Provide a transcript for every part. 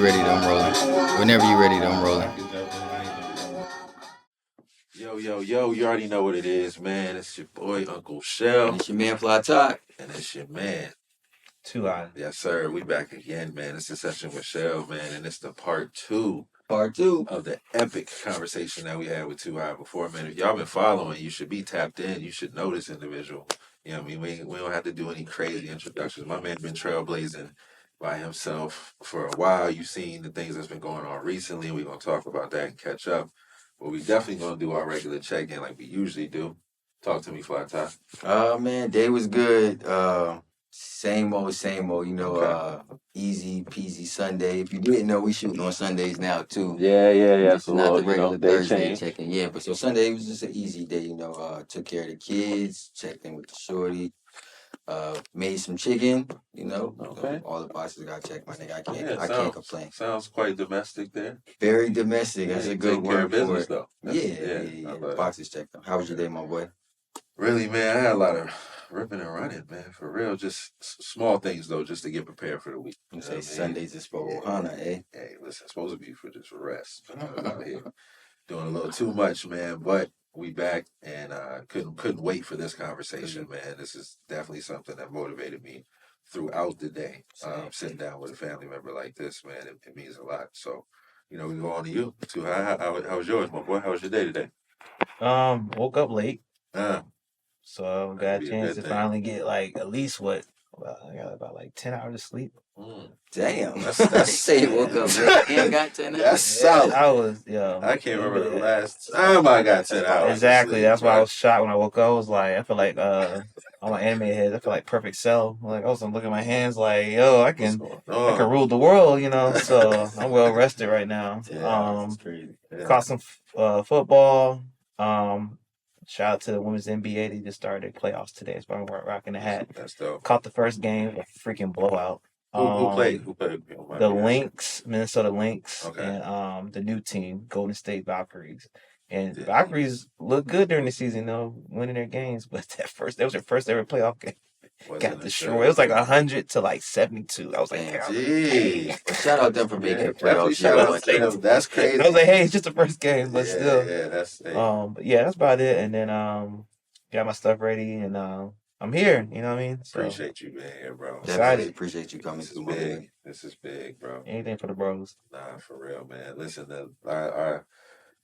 ready, I'm rolling. Whenever you ready, I'm rolling. Yo, yo, yo, you already know what it is, man. It's your boy, Uncle Shell. It's your man Fly Talk. And it's your man. Too high. Yes, sir. We back again, man. It's the session with Shell, man. And it's the part two Part two. of the epic conversation that we had with Too High before, man. If y'all been following, you should be tapped in. You should know this individual. You know what I mean? We don't have to do any crazy introductions. My man been trailblazing by himself for a while. You've seen the things that's been going on recently. We're going to talk about that and catch up. But we definitely going to do our regular check-in like we usually do. Talk to me, Fly Tie. Man, day was good. Same old, easy peasy Sunday. If you didn't know, we shooting on Sundays now too. Yeah. It's not the regular Thursday check-in. Yeah, but so Sunday was just an easy day, took care of the kids, checked in with the shorty, made some chicken, Okay. all the boxes got checked, my nigga. I Yeah, can't complain. Sounds quite domestic there. Very domestic. That's a good Take care word of business, for it. though. Yeah. Boxes checked. How was your day, my boy? Really, man, I had a lot of ripping and running, man. For real, just small things though, just to get prepared for the week. You say Sundays is for Ohana, eh? Hey, listen, it's supposed to be for just rest. But I was out here doing a little too much, man. But we back and couldn't wait for this conversation, man. This is definitely something that motivated me throughout the day. Sitting down with a family member like this, man, it means a lot. So, we go on to you. Too. How was yours, my boy? How was your day today? Woke up late, Uh, so got That'd a be a chance good to thing. finally get like at least what. Well, I got about like 10 hours of sleep. Damn. That's say woke up late and got 10 hours. That's solid. I was, yo. I can't remember the last time I got 10 hours. Exactly. Sleep, That's why I right? was shocked when I woke up. I was like, I feel like all my anime heads, I feel like Perfect Cell. Like, I'm looking at my hands like, yo, I can rule the world, So I'm well rested right now. That's crazy. Caught some football. Shout out to the women's NBA. They just started playoffs today. So I'm rocking the hat. That's dope. Caught the first game, a freaking blowout. Who played? The Lynx, Minnesota Lynx, Okay. and the new team, Golden State Valkyries. And Valkyries look good during the season, though, winning their games. But that was their first ever playoff game. Got destroyed. It was like 100 to like 72. I was like, Gee. Shout out them for making the playoffs. Shout out to them. That's crazy. I was like, hey, it's just the first game, but still. Yeah, that's. But yeah, that's about it. And then got my stuff ready, and I'm here. You know what I mean? So, appreciate you being here, bro. Definitely appreciate you coming through. Big. This is big, bro. Anything for the bros. Nah, for real, man. Listen, our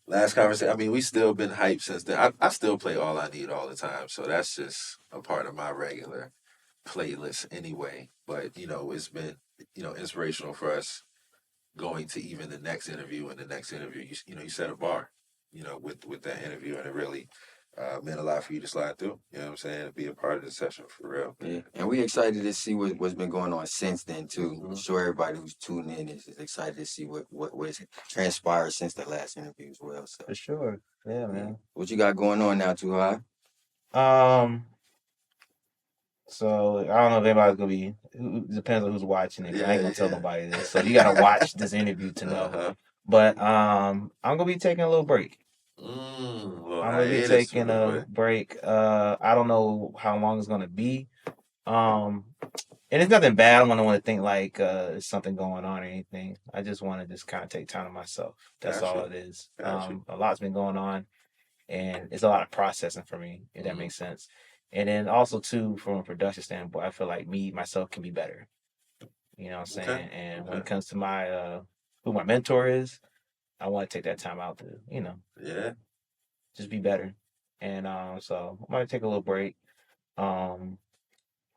last conversation. I mean, we still been hyped since then. I still play All I Need all the time, so that's just a part of my regular playlist anyway. But it's been inspirational for us going to even the next interview and the next interview. You set a bar, with that interview, and it really meant a lot for you to slide through. You know what I'm saying? To be a part of the session for real. Yeah, and we excited to see what's been going on since then too. I'm sure everybody who's tuning in is excited to see what has transpired since the last interview as well. So for sure, yeah, man. What you got going on now, Too High? So I don't know if anybody's gonna be. It depends on who's watching it. I ain't gonna tell nobody this. So you gotta watch this interview to know. Uh-huh. But I'm gonna be taking a little break. I'm gonna be taking a break. I don't know how long it's gonna be. And it's nothing bad. I don't want to think like there's something going on or anything. I just want to just kind of take time to myself. That's all it is. A lot's been going on, and it's a lot of processing for me. If that makes sense. And then also too, from a production standpoint, I feel like myself can be better. You know what I'm saying? Okay. And when it comes to my who my mentor is, I want to take that time out to, just be better. And so I'm gonna take a little break.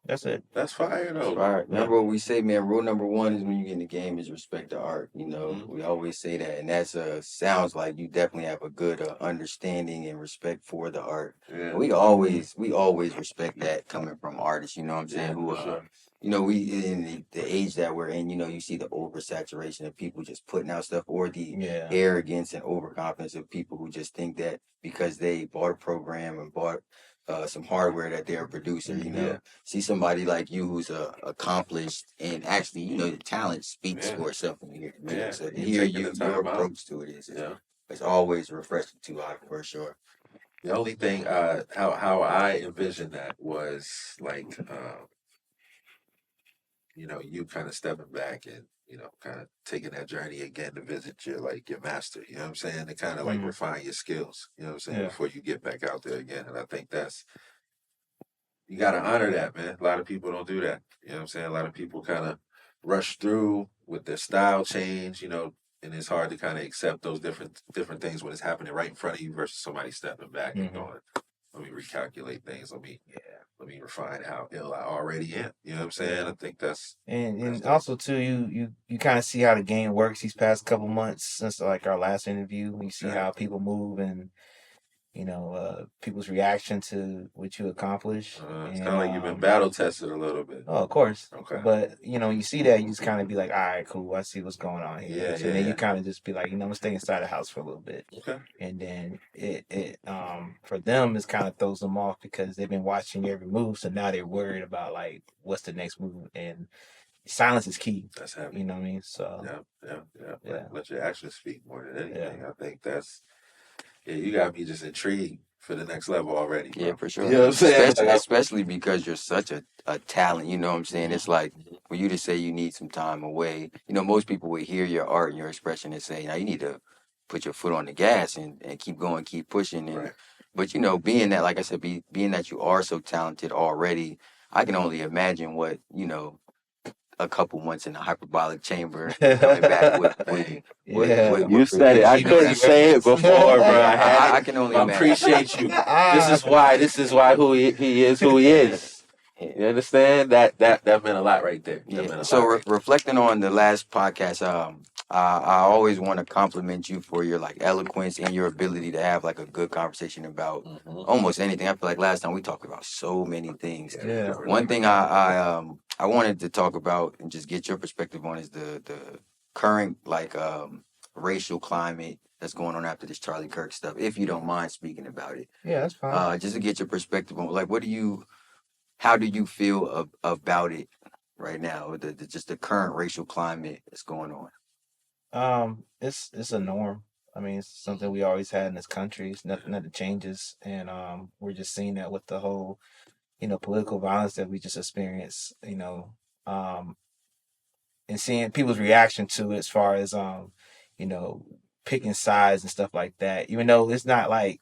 That's it. That's fire though. Right. Remember what we say, man. Rule number one is when you get in the game is respect the art. We always say that, and that's sounds like you definitely have a good understanding and respect for the art. Yeah. We always respect that coming from artists. You know what I'm saying? Who we in the age that we're in. You see the oversaturation of people just putting out stuff, or the arrogance and overconfidence of people who just think that because they bought a program and bought some hardware that they're a producer, see somebody like you who's accomplished and actually, the talent speaks for itself when you hear it. So to hear your approach to it is it's always refreshing to for sure. The only thing how I envisioned that was like you kind of stepping back and kind of taking that journey again to visit your master, you know what I'm saying? To kind of like refine your skills, you know what I'm saying, before you get back out there again. And I think you got to honor that, man. A lot of people don't do that. You know what I'm saying? A lot of people kind of rush through with their style change, and it's hard to kind of accept those different things when it's happening right in front of you versus somebody stepping back and going, let me recalculate things. Let me refine how ill I already am. You know what I'm saying? I think that's and also too, you kind of see how the game works these past couple months since like our last interview. You see how people move and people's reaction to what you accomplish. It's kind of like you've been battle tested a little bit. Oh, of course. Okay. But you see that, you just kind of be like, all right, cool. I see what's going on here. Yeah, so then you kind of just be like, I'm gonna stay inside the house for a little bit. Okay. And then it for them, it kind of throws them off because they've been watching your every move, so now they're worried about like what's the next move, and silence is key. That's heavy. You know what I mean? So yeah. Let your actions speak more than anything. I think that's you got me just intrigued for the next level already. Bro. Yeah, for sure. You know what I'm saying? Especially because you're such a talent, you know what I'm saying? It's like for you to say you need some time away, most people would hear your art and your expression and say, now you need to put your foot on the gas and keep going, keep pushing. And but being that, like I said, being that you are so talented already, I can only imagine what, a couple months in the hyperbolic chamber coming back with you said it. I couldn't say it before, bro. I can only imagine. Appreciate you. This is why who he is who he is. You understand? That meant a lot right there. Yeah. So reflecting on the last podcast, I always want to compliment you for your like eloquence and your ability to have like a good conversation about almost anything. I feel like last time we talked about so many things. Yeah. One thing I wanted to talk about and just get your perspective on is the current like racial climate that's going on after this Charlie Kirk stuff. If you don't mind speaking about it. Yeah, that's fine. Just to get your perspective on like how do you feel about it right now? Just the current racial climate that's going on. It's a norm. I mean, it's something we always had in this country. It's nothing that changes, and we're just seeing that with the whole, political violence that we just experienced. And seeing people's reaction to it as far as picking sides and stuff like that. Even though it's not like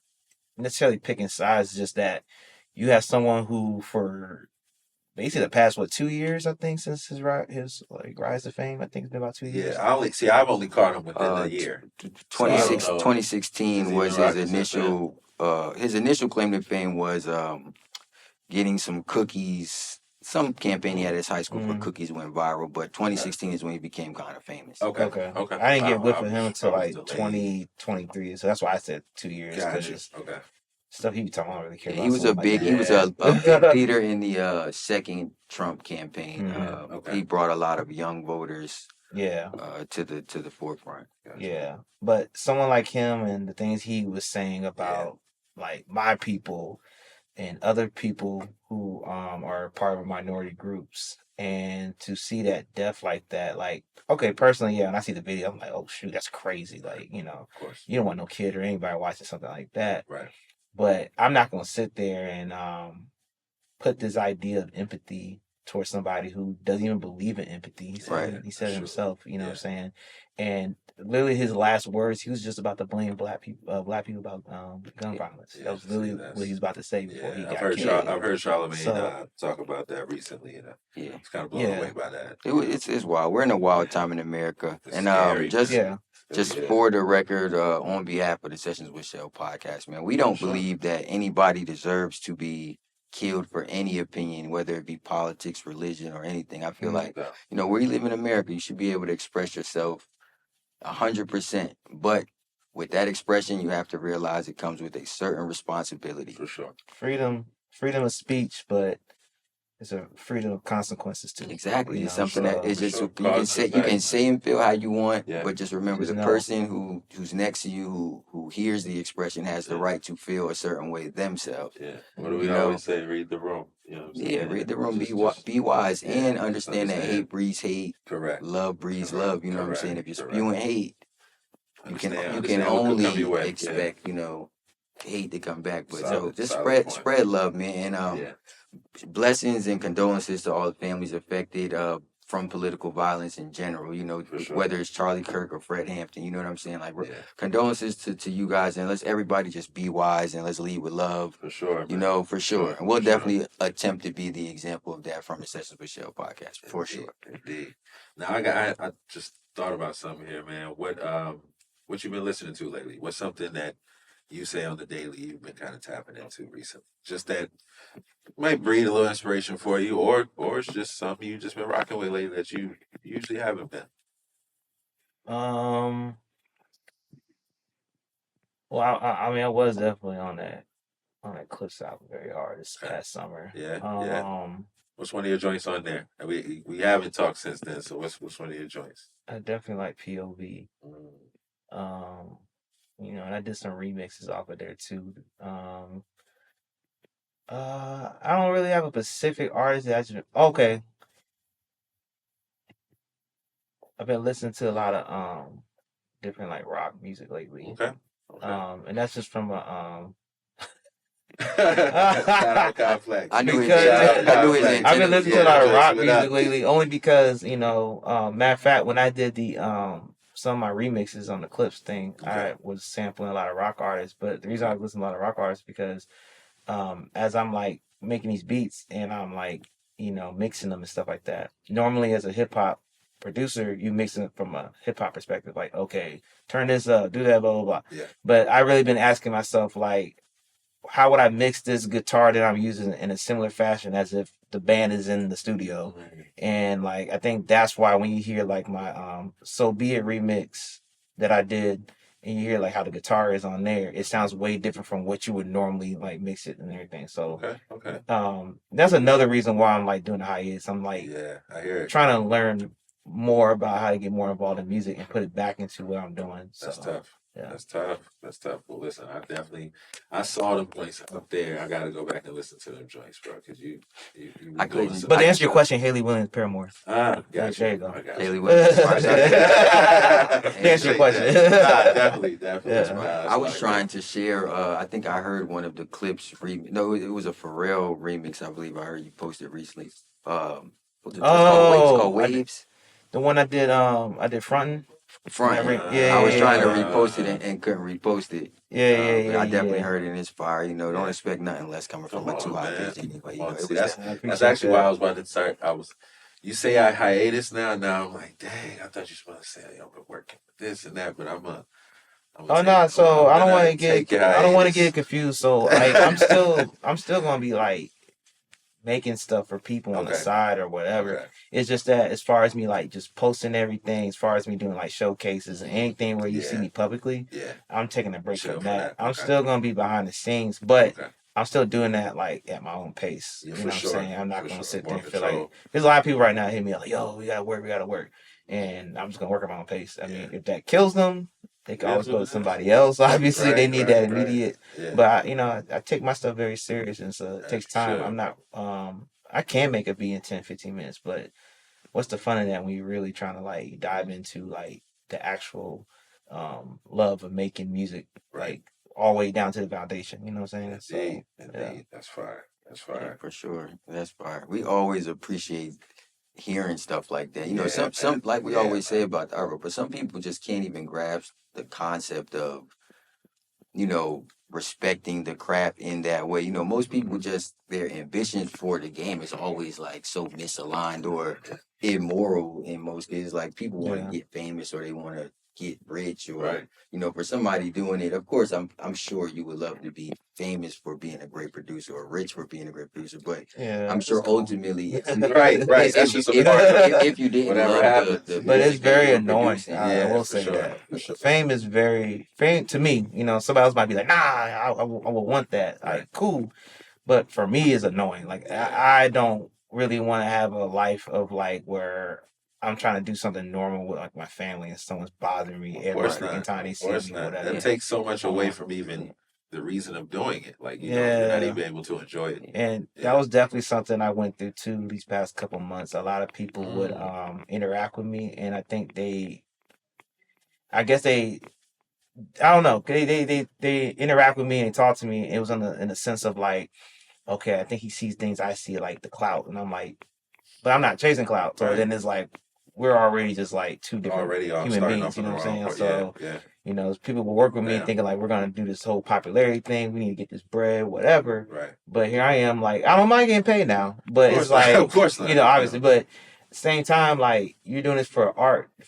necessarily picking sides, it's just that you have someone who for basically the past 2 years, I think, since his rise to fame. I think it's been about 2 years. Yeah, I've only caught him within a year. 2016 was his initial. His initial claim to fame was getting some cookies. Some campaign he had at his high school for cookies went viral, but 2016 is when he became kind of famous. Okay. I didn't get with him until like 2023, so that's why I said 2 years. Gotcha. Okay. Stuff he was talking, I don't really care about. He was a big leader in the second Trump campaign. He brought a lot of young voters to the forefront. Yeah. But someone like him and the things he was saying about like my people and other people who are part of minority groups, and to see that death like that, like, okay, personally, when I see the video, I'm like, oh shoot, that's crazy. Like, you don't want no kid or anybody watching something like that. Right. But I'm not going to sit there and put this idea of empathy towards somebody who doesn't even believe in empathy. He said it himself, you know what I'm saying? And literally his last words, he was just about to blame black people about gun violence. That was literally what he was about to say before he got killed. I've heard Charlamagne talk about that recently. It's kind of blown away by that. It's wild. We're in a wild time in America. Just for the record, on behalf of the Sessions with Shell podcast, man, we don't believe that anybody deserves to be killed for any opinion, whether it be politics, religion, or anything. I feel like, where you live in America, you should be able to express yourself 100%. But with that expression, you have to realize it comes with a certain responsibility. For sure. Freedom of speech, but it's a freedom of consequences too. Exactly. It's something that is just you can say and feel how you want, but just remember the person who's next to you who hears the expression has the right to feel a certain way themselves. Yeah. What do we always say? Read the room. Read the room. Be wise and understand that hate breeds hate. Correct. Love breeds love. You know what I'm saying? If you're spewing hate, you can only expect hate to come back. But just spread love, man. And blessings and condolences to all the families affected. from political violence in general, you know, For sure. whether it's Charlie Kirk or Fred Hampton, you know what I'm saying? Like, Yeah, condolences to you guys, and let's everybody just be wise and let's lead with love, for sure, you man. know, for sure. Sure, And we'll for sure. definitely attempt to be the example of that from the Sessions with Shell podcast, for Indeed, sure. Indeed. Now I just thought about something here, man. What you been listening to lately? What's something that you say on the daily you've been kind of tapping into recently? Just that might breed a little inspiration for you, or it's just something you just been rocking with lately that you usually haven't been. Well, I mean, I was definitely on that Clips album very hard this Okay. past summer. Yeah, yeah. What's one of your joints on there? And we haven't talked since then, so what's one of your joints? I definitely like POV. You know, and I did some remixes off of there too. I don't really have a specific artist that I just okay. I've been listening to a lot of different like rock music lately. Okay. And that's just from a Shout out Complex. I knew because his I've been listening to a lot of rock music lately. lately, only because you know, matter of fact, when I did the some of my remixes on the Clips thing, I was sampling a lot of rock artists. But the reason I was listening to a lot of rock artists because as I'm like making these beats and I'm like, you know, mixing them and stuff like that. Normally as a hip hop producer, you mix it from a hip hop perspective, like, okay, turn this up, do that, blah, blah, blah. Yeah. But I really been asking myself, like, how would I mix this guitar that I'm using in a similar fashion as if the band is in the studio? And like, I think that's why when you hear like my So Be It remix that I did, and you hear like how the guitar is on there, it sounds way different from what you would normally like mix it and everything. So Okay. that's another reason why I'm like doing the hiatus. I'm like, yeah, I hear it. Trying to learn more about how to get more involved in music and put it back into what I'm doing. So, That's tough. Yeah. That's tough. Well, listen, I saw them joints up there. I got to go back and listen to them joints, bro, because you I couldn't. But to answer your question, Haley Williams, Paramore. Gotcha. There you go. Haley Williams. To answer your question. Definitely. Yeah. I was trying to share. I think I heard one of the Clips remix. No, it was a Pharrell remix. I believe I heard you posted recently. It's called Waves. The one I did frontin'. Front. Yeah, I was trying to repost it and couldn't repost it. Yeah. I definitely heard it and it's fire. You know, don't expect nothing less coming from a 2 hot page anyway. You know, See, that's actually why I was about to start. You say I hiatus now. Now I'm like, dang, I thought you were supposed to say I've been working with this and that, but I'm so I don't want to get confused. So like I'm still gonna be like making stuff for people on the side or whatever. Okay. It's just that as far as me like just posting everything, as far as me doing like showcases and anything where you see me publicly, I'm taking a break from that. I'm still gonna be behind the scenes, but I'm still doing that like at my own pace. You know what I'm saying? I'm not gonna sit there and feel like there's a lot of people right now hit me like, yo, we gotta work. And I'm just gonna work at my own pace. I mean, if that kills them, they can always go to somebody else. Obviously, they need that immediate. But I take my stuff very serious, and so it takes time. I'm not. I can make a beat in 10, 15 minutes, but what's the fun of that when you're really trying to like dive into like the actual love of making music, like all the way down to the foundation. You know what I'm saying? Indeed. That's fire. Yeah, for sure. That's fire. We always appreciate hearing stuff like that. You know, some like we always say about the art, but some people just can't even grasp the concept of, you know, respecting the craft in that way. You know, most people just their ambitions for the game is always like so misaligned or immoral in most cases. Like people want to get famous or they want to get rich or you know, for somebody doing it, of course I'm sure you would love to be famous for being a great producer or rich for being a great producer, but I'm sure ultimately if you didn't love the but it's very annoying. I will say that fame is fame to me, you know, somebody else might be like, nah, I would want that, like cool, but for me it's annoying. Like I don't really want to have a life of like where I'm trying to do something normal with like my family and someone's bothering me every freaking time they see me. That takes so much away from even the reason of doing it. Like, you know, you're not even able to enjoy it. And that was definitely something I went through too these past couple months. A lot of people would interact with me, and I think I don't know, they interact with me and talk to me. It was in the sense of like, okay, I think he sees things I see, like the clout, and I'm like, but I'm not chasing clout. So Right. then it's like we're already just like two different Already human starting beings. off You on know the what I'm wrong saying? part. So Yeah. you know, people will work with me Yeah. thinking like we're gonna do this whole popularity thing. We need to get this bread, whatever. Right. But here I am, like I don't mind getting paid now, but it's like of course not. you know, obviously, but same time, like you're doing this for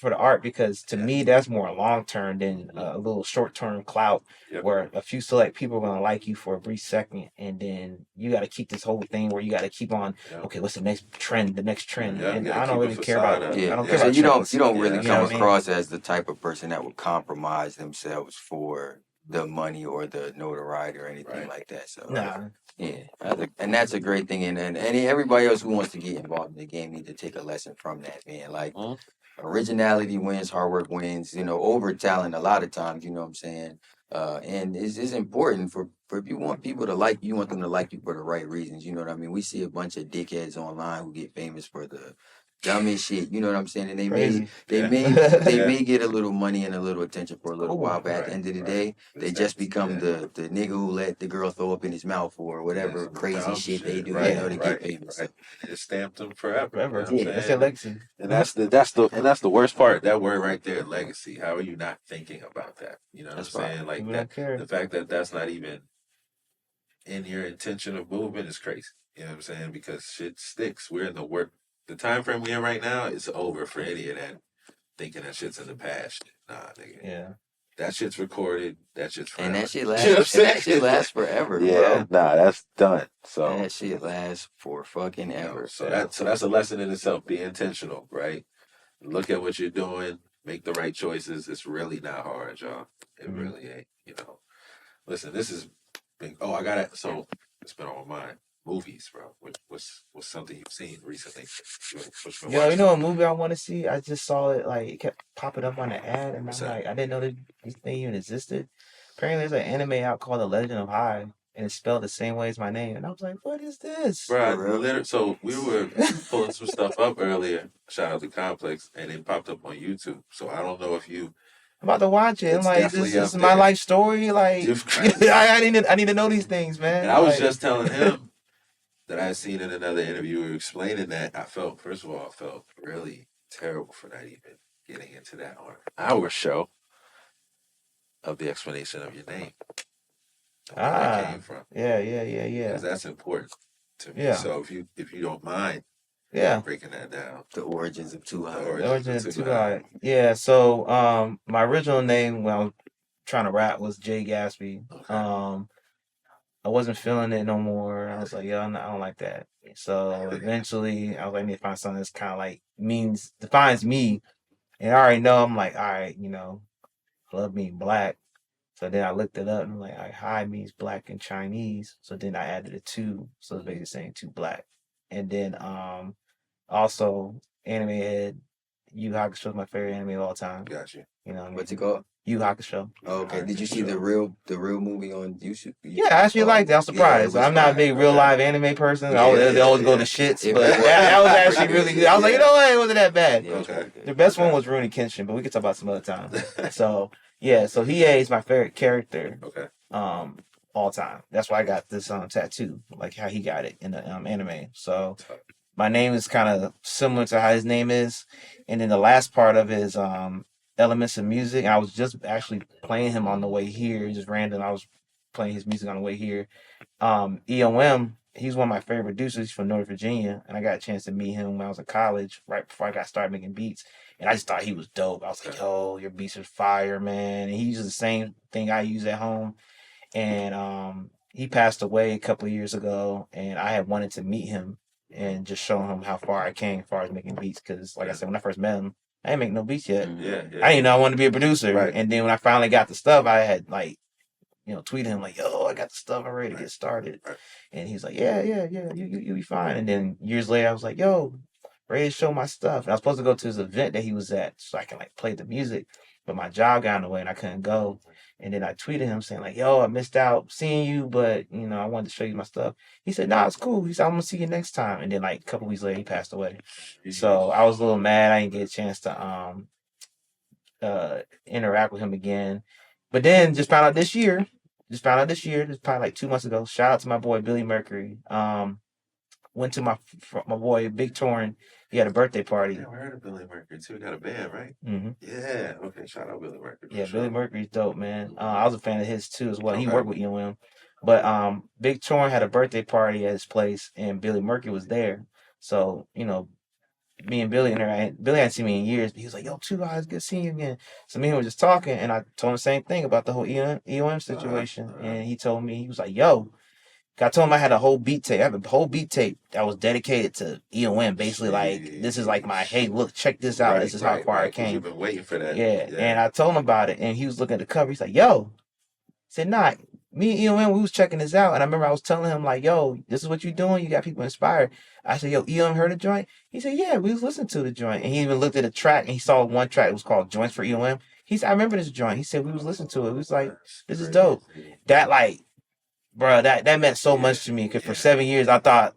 the art, because to me that's more long term than a little short term clout, where a few select people are gonna like you for a brief second, and then you got to keep this whole thing where you got to keep on. Okay, what's the next trend? And I don't really care about. I don't care so about you trends. don't really You know come what I mean? across as the type of person that would compromise themselves for the money or the notoriety or anything like that. So Nah. yeah, and that's a great thing. And everybody else who wants to get involved in the game need to take a lesson from that, man. Like originality wins, hard work wins. You know, over talent a lot of times. You know what I'm saying? And it's important for if you want people to like you, you want them to like you for the right reasons. You know what I mean? We see a bunch of dickheads online who get famous for the dumbest shit. You know what I'm saying? And they Crazy. may get a little money and a little attention for a little while, but at the end of the day, they just become the nigga who let the girl throw up in his mouth or whatever crazy shit they do. You know, to get famous. Right. It stamped them forever. Forever. You know That's their legacy. And that's the worst part. That word right there, legacy. How are you not thinking about that? You know what I'm saying? Like that, the fact that that's not even in your intention of movement is crazy. You know what I'm saying? Because shit sticks. We're in the time frame we're in right now is over for any of that thinking that shit's in the past. Nah, nigga. Yeah. That shit's recorded. That shit's forever. And that shit lasts. That shit lasts forever. Yeah, bro. nah, that's done. So that shit lasts for fucking ever. So that's a lesson in itself. Be intentional, right? Look at what you're doing. Make the right choices. It's really not hard, y'all. It really ain't. You know. Listen, this is been. Oh, I got it. So it's been on my mind. Movies, bro. What's something you've seen recently? Yo, you know what movie I want to see? I just saw it. Like it kept popping up on the ad, and I'm like, I didn't know that this thing even existed. Apparently, there's an anime out called The Legend of High, and it's spelled the same way as my name. And I was like, what is this? Bro, so we were pulling some stuff up earlier. Shout out to Complex, and it popped up on YouTube. So I don't know if you. I'm about to watch it. I'm like, this is my life story. Like, I need to know these things, man. And I was just telling him that I had seen in another interview explaining that. First of all, I felt really terrible for not even getting into that on our show of the explanation of your name. Where that came from. Yeah. Because that's important to me. Yeah. So if you don't mind, breaking that down. The origins of Too High. The origins of Too High. Yeah. So my original name when I was trying to rap was Jay Gatsby. Okay. I wasn't feeling it no more. I was like, yo, I don't like that. So eventually I was like, I need to find something that's kind of like defines me. And I already know, I'm like, all right, you know, I love being black. So then I looked it up and I'm like, all right, High means black in Chinese. So then I added a 2. So it's basically saying 2 black. And then also anime head, Yu Hakusho is my favorite anime of all time. Gotcha. You know what's it called? Yu Hakusho. Oh, okay. Did you see the real movie on YouTube? Yeah, I actually liked it. I'm surprised. I'm not a big real live anime person. They always go to shits, but that was actually really good. I was like, you know what? It wasn't that bad. Okay. The best one was Rurouni Kenshin, but we could talk about some other time. So yeah, so Hiei is my favorite character. Okay. All time. That's why I got this tattoo, like how he got it in the anime. So my name is kind of similar to how his name is, and then the last part of it is elements of music. I was just actually playing him on the way here, just random. I was playing his music on the way here. EOM, he's one of my favorite producers from Northern Virginia, and I got a chance to meet him when I was in college, right before I got started making beats. And I just thought he was dope. I was like, yo, your beats are fire, man. And he uses the same thing I use at home. And he passed away a couple of years ago, and I had wanted to meet him and just show him how far I came as far as making beats. Because, like I said, when I first met him, I didn't make no beats yet. Yeah. I didn't know I wanted to be a producer. Right. And then when I finally got the stuff, I had tweeted him like, yo, I got the stuff. I'm ready to get started. Right. And he's like, yeah, you'll be fine. And then years later, I was like, yo, ready to show my stuff. And I was supposed to go to his event that he was at so I can play the music. But my job got in the way and I couldn't go. And then I tweeted him saying like, yo, I missed out seeing you, but I wanted to show you my stuff. He said, nah, it's cool. He said, I'm gonna see you next time. And then a couple weeks later, he passed away. So I was a little mad. I didn't get a chance to interact with him again. But then just found out this year, just probably 2 months ago. Shout out to my boy Billy Mercury. went to my boy Big Torn. He had a birthday party. Yeah, I heard of Billy Mercury too. He got a band, right? Mm-hmm. Yeah. Okay. Shout out Billy Mercury. Yeah, Sure. Billy Mercury's dope, man. I was a fan of his too as well. He Okay. worked with EOM, but Big Torn had a birthday party at his place, and Billy Mercury was there. So me and Billy Billy hadn't seen me in years. But he was like, "Yo, Two Guys, good seeing you again." So me and him were just talking, and I told him the same thing about the whole EOM situation, and he told me he was like, "Yo." I told him I had a whole beat tape. I have a whole beat tape that was dedicated to EOM. Basically, like, this is like my, hey, look, check this out. This is how far I came. You've been waiting for that. Yeah. And I told him about it, and he was looking at the cover. He's like, yo. He said, nah, me and EOM, we was checking this out. And I remember I was telling him, like, yo, this is what you're doing. You got people inspired. I said, yo, EOM heard the joint? He said, yeah, we was listening to the joint. And he even looked at the track, and he saw one track. It was called Joints for EOM. He said, I remember this joint. He said, we was listening to it. He was like, this is dope. That, like, bro, that meant so much to me because for 7 years I thought,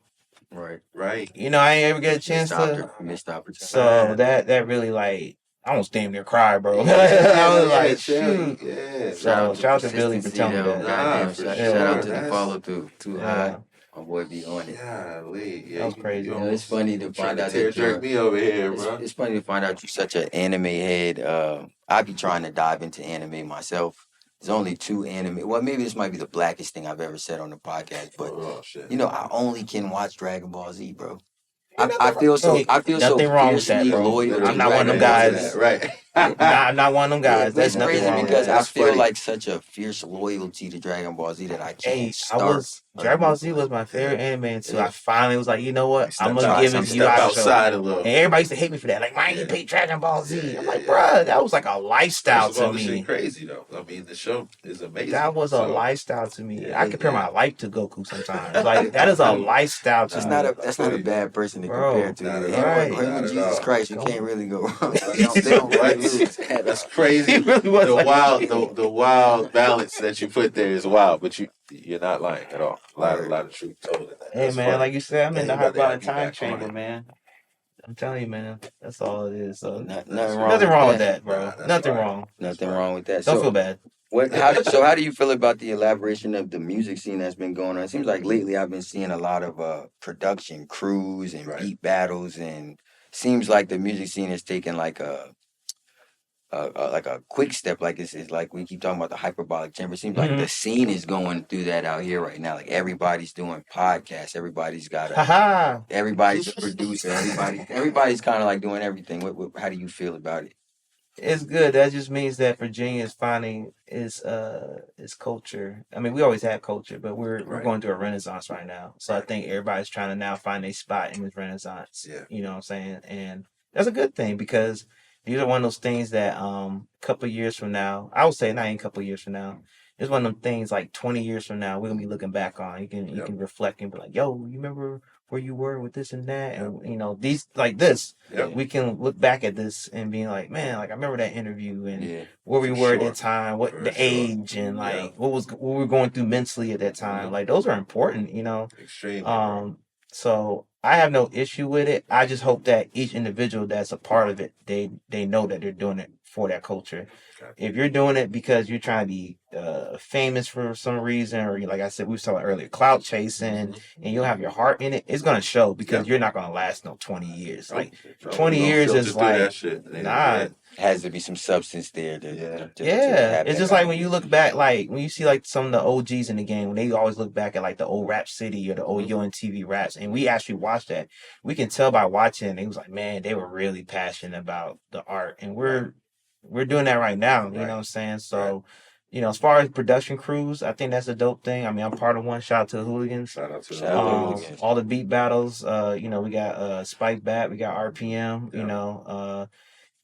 right, I ain't ever get a chance to. Missed opportunity. So that really, like, I almost damn near cried, bro. I was like, shoot. Yeah. So shout out to Billy for telling me that. Shout out to the follow through. Too high. My boy be on it. Golly. That was crazy. It's funny to find out that you're me over here, bro. It's funny to find out you're such an anime head. I be trying to dive into anime myself. There's only 2 anime. Well, maybe this might be the blackest thing I've ever said on the podcast, but I only can watch Dragon Ball Z, bro. I feel so fiercely loyal. I'm not one of them guys. Right. I'm not one of them guys. That's nothing crazy wrong because with I feel like such a fierce loyalty to Dragon Ball Z that I can't start. Dragon Ball Z was my favorite anime until I finally was like, you know what? I'm gonna give it to you outside a little. And everybody used to hate me for that. Like, why ain't you pick Dragon Ball Z? I'm like, bruh, that was like a lifestyle to me. Crazy though. I mean, the show is amazing. That was a lifestyle to me. I compare my life to Goku sometimes. Like, that is a lifestyle to me. That's not a bad person to compare to. Him and Jesus Christ, you can't really go wrong. They don't really lose. That's crazy. The wild balance that you put there is wild, but you're not lying at all. A lot of truth told in that. Hey, man, like you said, I'm in the hyperbolic time chamber, man. I'm telling you, man. That's all it is. So nothing wrong with that, bro. Nothing wrong. Nothing wrong with that. Don't feel bad. How do you feel about the elaboration of the music scene that's been going on? It seems like lately I've been seeing a lot of production crews and beat battles, and seems like the music scene is taking like a quick step. Like it's like we keep talking about the hyperbolic chamber. It seems like the scene is going through that out here right now. Like everybody's doing podcasts. Everybody's got everybody's a producer. Everybody's kind of like doing everything. How do you feel about it? It's good. That just means that Virginia is finding its culture. I mean, we always had culture, but we're going through a renaissance right now. So I think everybody's trying to now find a spot in this renaissance. Yeah. You know what I'm saying? And that's a good thing because these are one of those things that a couple of years from now, I would say not even a couple of years from now, it's one of them things like 20 years from now, we're going to be looking back on. You can reflect and be like, yo, you remember where you were with this and that? And, these like this, we can look back at this and be like, man, like I remember that interview and where we were at that time, the age and like what we were going through mentally at that time. Like those are important, Extremely. So I have no issue with it. I just hope that each individual that's a part of it, they know that they're doing it for that culture. Okay. If you're doing it because you're trying to be famous for some reason, or like I said, we saw earlier, clout chasing, and you don't have your heart in it, it's gonna show because you're not gonna last 20 years. Like 20 years is like has to be some substance there. It's just like when you look back, like when you see like some of the OGs in the game, when they always look back at like the old Rap City or the old UNTV raps, and we actually watched that. We can tell by watching. It was like, man, they were really passionate about the art, and we're doing that right now. You know what I'm saying? So. As far as production crews, I think that's a dope thing. I mean, I'm part of one. Shout out to the Hooligans. Shout out to the Hooligans. All the beat battles. We got Spike Bat. We got RPM.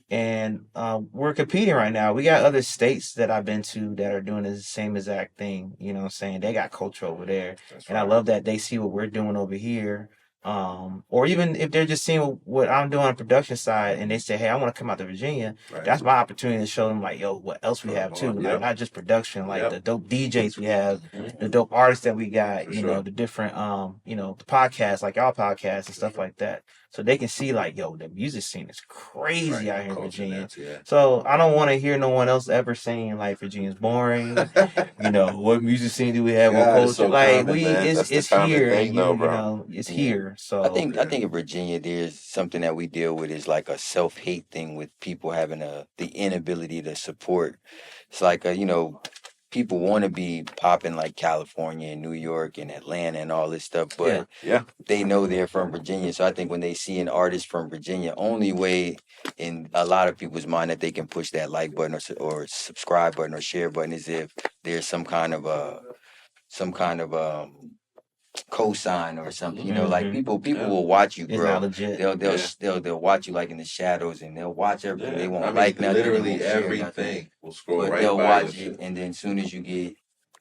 And we're competing right now. We got other states that I've been to that are doing the same exact thing. You know what I'm saying? They got culture over there. And I love that they see what we're doing over here. Or even if they're just seeing what I'm doing on the production side and they say, hey, I want to come out to Virginia, that's my opportunity to show them like, yo, what else we have too. Like not just production, like the dope DJs we have, the dope artists that we got, the different the podcasts, like our podcasts and stuff like that. so they can see like, yo, the music scene is crazy out here in Culture Virginia. nuts, yeah. So I don't want to hear no one else ever saying like Virginia's boring. What music scene do we have? What God, culture? it's so Like common, we, man. That's the it's common here, thing, and though, bro. it's Yeah. here. So I think in Virginia there's something that we deal with is like a self-hate thing with people having the inability to support. It's like people want to be popping like California and New York and Atlanta and all this stuff, but Yeah. they know they're from Virginia. So I think when they see an artist from Virginia, only way in a lot of people's mind that they can push that like button or subscribe button or share button is if there's some kind of cosign or something. Like people will watch you it's grow. not legit. They'll watch you like in the shadows, and they'll watch everything. They won't I mean, like nothing. They literally won't share nothing. everything will scroll But right they'll by watch your it, shit. and then as soon as you get,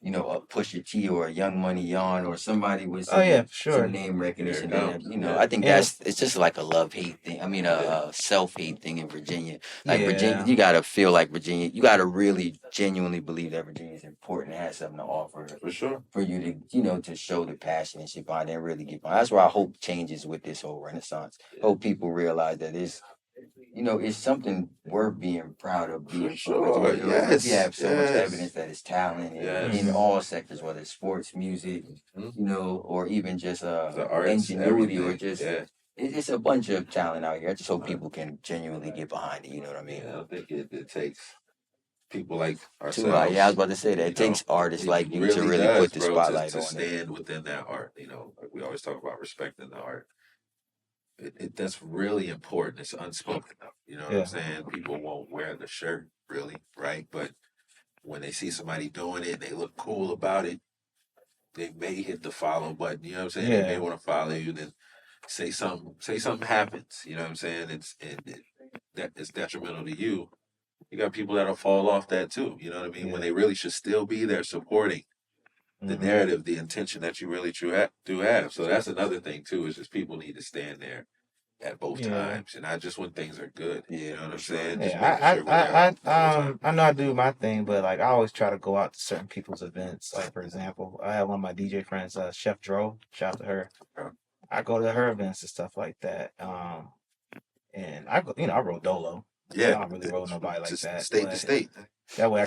a Pusha T or a Young Money Yawn or somebody with Oh yeah, for sure. some name recognition, There it then, comes. Yeah. I think And- it's just like a love-hate thing. I mean, a self-hate thing in Virginia. Like Yeah. Virginia, you gotta feel like Virginia. You gotta really genuinely believe that Virginia is important and has something to offer For sure. for you to, to show the passion and shit behind it and really get behind. That's why I hope changes with this whole renaissance. Hope people realize that it's something worth being proud of being from sure, Virginia. yes, We have so much yes. evidence that it's talent Yes. in all sectors, whether it's sports, music, Mhm. or even just The arts, ingenuity or everything. just Yeah. it's a bunch of talent out here. I just hope people can genuinely get behind it. You know what I mean? Yeah, I think it takes people like Too, ourselves. yeah, I was about to say that you it takes know, artists it like you to really does, put the bro, spotlight to on it. stand within that art. Like we always talk about respecting the art. That's really important. It's unspoken though. You know what Yeah. I'm saying? People won't wear the shirt, really, right? But when they see somebody doing it and they look cool about it, they may hit the follow button. You know what I'm saying? They may Yeah. want to follow you. Then say something happens. You know what I'm saying? That it's detrimental to you. You got people that'll fall off that too. You know what I mean? When Yeah. they really should still be there supporting the Mhm. narrative, the intention that you really do have. So that's another thing too. Is just people need to stand there at both Yeah. times, and not just when things are good. Yeah, You know what for I'm sure. saying? Just Yeah, making sure we're there all the time. I know I do my thing, but like I always try to go out to certain people's events. Like for example, I have one of my DJ friends, Chef Dro. Shout out to her. Yeah. I go to her events and stuff like that. And I go, I roll Dolo. I Yeah, don't really roll nobody like just that. state to but state. That way I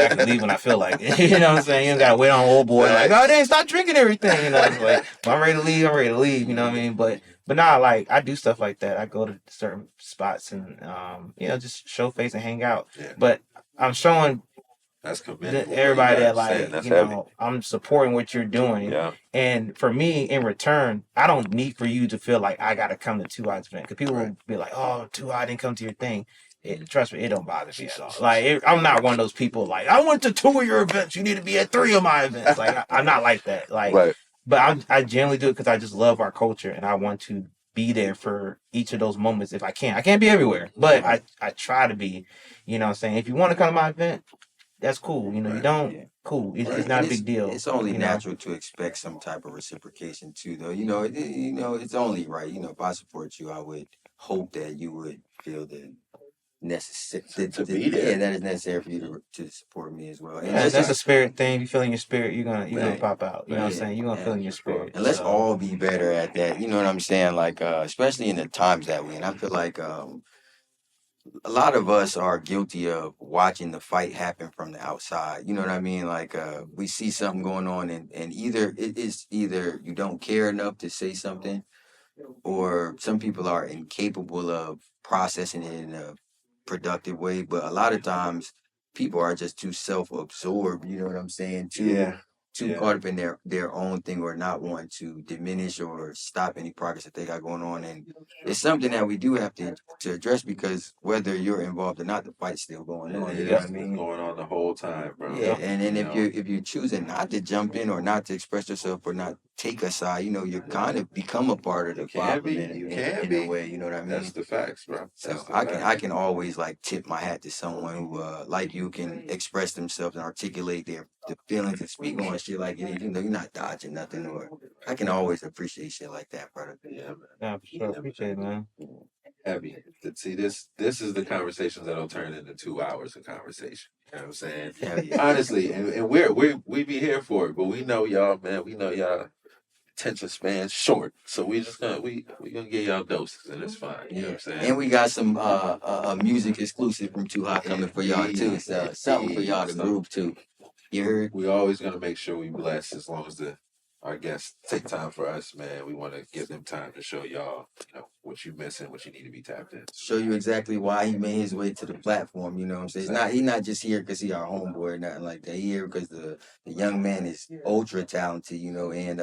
can leave when I feel like it. You know what I'm saying? You don't gotta wait on old boy like, oh dang, stop drinking everything. It's like when I'm ready to leave, I'm ready to leave. You know what I mean? But nah, like I do stuff like that. I go to certain spots and just show face and hang out. Yeah. But I'm showing That's commendable. everybody that Saying like that's heavy. I'm supporting what you're doing. Yeah. And for me, in return, I don't need for you to feel like I gotta come to 2 Eyes event because people Right. will be like, "Oh, 2 Eye didn't come to your thing." Trust me, it don't bother me at all. Like I'm not one of those people like I went to 2 of your events. You need to be at 3 of my events. Like I'm not like that. Like, Right. but I generally do it because I just love our culture and I want to be there for each of those moments if I can. I can't be everywhere, but I try to be. You know what I'm saying? If you want to come to my event, that's cool. You Right. don't, Yeah. cool. It's Right. not a And big deal. It's only you know? natural to expect some type of reciprocation too, though. It's only right. If I support you, I would hope that you would feel the necessary To be there. Yeah, that is necessary for you to support me as well. And Yeah, just that's a spirit thing. If you feel in your spirit, you're gonna Right. pop out. You know what I'm Right. saying? You're gonna Yeah, feel in your for sure. spirit. and let's So, all be better at that. You know what I'm saying? Like, especially in the times that we're in. I feel like a lot of us are guilty of watching the fight happen from the outside. You know what I mean? Like, we see something going on, and either either you don't care enough to say something, or some people are incapable of processing it in a productive way. But a lot of times, people are just too self-absorbed. You know what I'm saying? Too Yeah. caught up in their own thing, or not wanting to diminish or stop any progress that they got going on. And it's something that we do have to address, because whether you're involved or not, the fight's still going on. You know what I It's mean? going on the whole time, bro. Yeah, and You know? if you're choosing not to jump in or not to express yourself or not take a side, you're kind of become a part of the You can problem be. in, You in, can in be. a way. You know what I mean? That's the facts, bro. So That's the I facts. can always like tip my hat to someone who like you can express themselves and articulate their feelings and speak on shit like it is. You're not dodging nothing, or I can always appreciate shit like that, brother. Yeah, man. yeah, for sure. Appreciate it, man. Heavy. See, this is the conversations that'll turn into 2 hours of conversation. You know what I'm saying? Hell yeah. Honestly, and we be here for it, but we know y'all, man. We know y'all attention span short, so we gonna get y'all doses, and it's fine. You know what I'm saying? And we got some music exclusive from Too Hot coming for y'all too. So something for y'all to groove to. You heard? We always gonna make sure we bless as long as our guests take time for us, man. We want to give them time to show y'all, what you missing, what you need to be tapped in. Show you exactly why he made his way to the platform. You know what I'm saying? He's not just here because he our homeboy or nothing like that. He here because the young man is ultra talented, and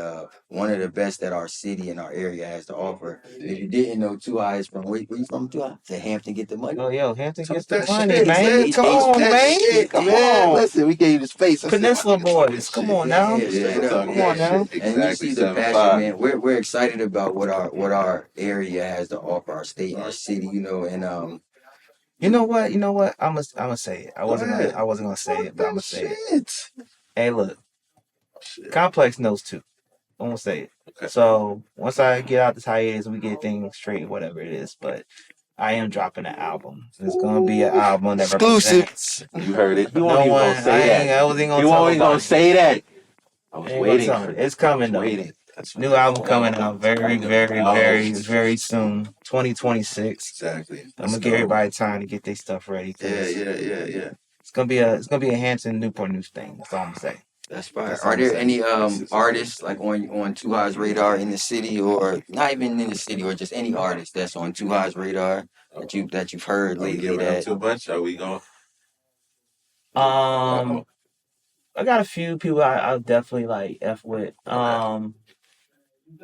one of the best that our city and our area has to offer. If you didn't know, Too High is from where you from? Too High? To Hampton, get the money. Oh, yo, Hampton gets Talk the that money, shit, man. Come on, man. Come on. Listen, we gave you the space. Peninsula boys, come on now. Yeah, Come on now. And you see the passion, man. We're excited about what our area has to offer, our state, our city, and You know what? I'm gonna say it. I wasn't gonna say it, but I'm gonna say it. Hey, look, Complex knows too. I'm gonna say it. Okay. So once I get out this hiatus, we get things straight, whatever it is. But I am dropping an album. It's gonna be an album that exclusive. represents. You heard it. You No won't even one. gonna say that. I wasn't gonna You tell won't even nobody. gonna say that. I was Ain't waiting gonna for tell it. it. It's coming though. Waiting. New album coming out very, very, very, very soon. 2026. Exactly. I'm gonna give everybody time to get their stuff ready. Yeah. It's gonna be a Hampton Newport News thing. That's all I'm gonna say. That's fine. Are there any artists like on Too High's radar in the city, or not even in the city, or just any artist that's on Too High's radar that you've heard Are we lately? giving them That too much? Are we going? I got a few people I definitely like F with.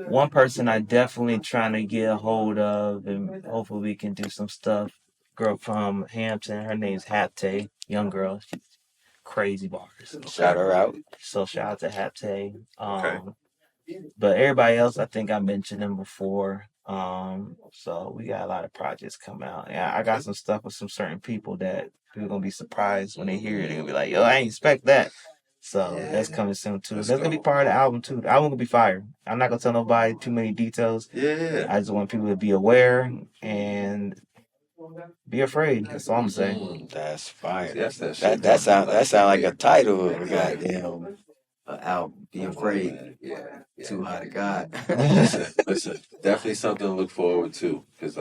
One person I definitely trying to get a hold of, and hopefully we can do some stuff. Girl from Hampton, her name's Hapte, young girl. She's crazy bars. shout her out. So shout out to Hapte. Okay. But everybody else, I think I mentioned them before. So we got a lot of projects coming out. Yeah, I got some stuff with some certain people that people gonna be surprised when they hear it. They're gonna be like, yo, I ain't expect that. So that's coming soon too. That's gonna be part of the album too. The album gonna be fire. I'm not gonna tell nobody too many details. Yeah. I just want people to be aware and be afraid. That's all I'm saying. That's fire. Yes, That sound like a title of a goddamn album. Be afraid. Yeah. Too High to God. Listen, definitely something to look forward to, because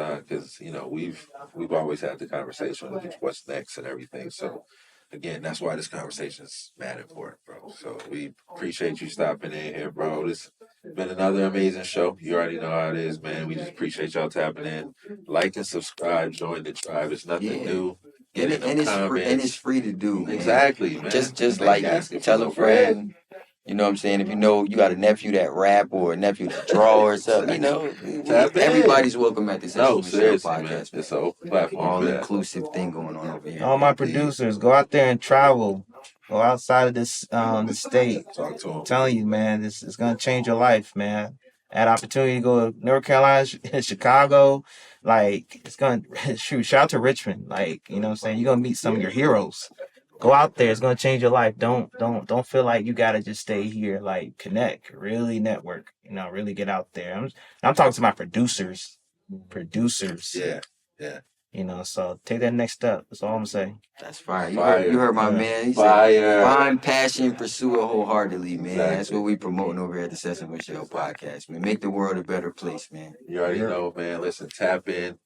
we've always had the conversation of what's next and everything. So again, that's why this conversation is mad important, bro. So we appreciate you stopping in here, bro. This has been another amazing show. You already know how it is, man. We just appreciate y'all tapping in. Like and subscribe, join the tribe. It's nothing new. And it's free to do. Man. Exactly, man. Just like tell a friend. You know what I'm saying? If you know you got a nephew that rap or a nephew that draw or something, everybody's welcome at this seriously, podcast. Man. It's an open platform. All inclusive thing going on over here. All my producers, go out there and travel. Go outside of this the state. Talk to them. I'm telling you, man, this is gonna change your life, man. Had opportunity to go to North Carolina, Chicago, like it's gonna shout out to Richmond, like you know what I'm saying. You're gonna meet some of your heroes. Go out there, it's gonna change your life. Don't feel like you gotta just stay here. Like connect, really network. Really get out there. I'm talking to my producers. Yeah. So take that next step. That's all I'm saying. That's fire. You heard my man. He said, find passion, pursue it wholeheartedly, man. Exactly. That's what we promoting over here at the Sesame Michelle podcast, man. Make the world a better place, man. You already know, man. Listen, tap in.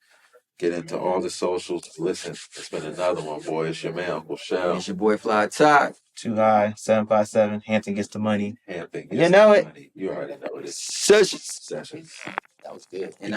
Get into all the socials. Listen, it's been another one, boy. It's your man, Uncle Shell. It's your boy, Fly Top. Too High, 757. Hampton gets the money. Hampton gets the money. You already know it. Sessions. That was good. And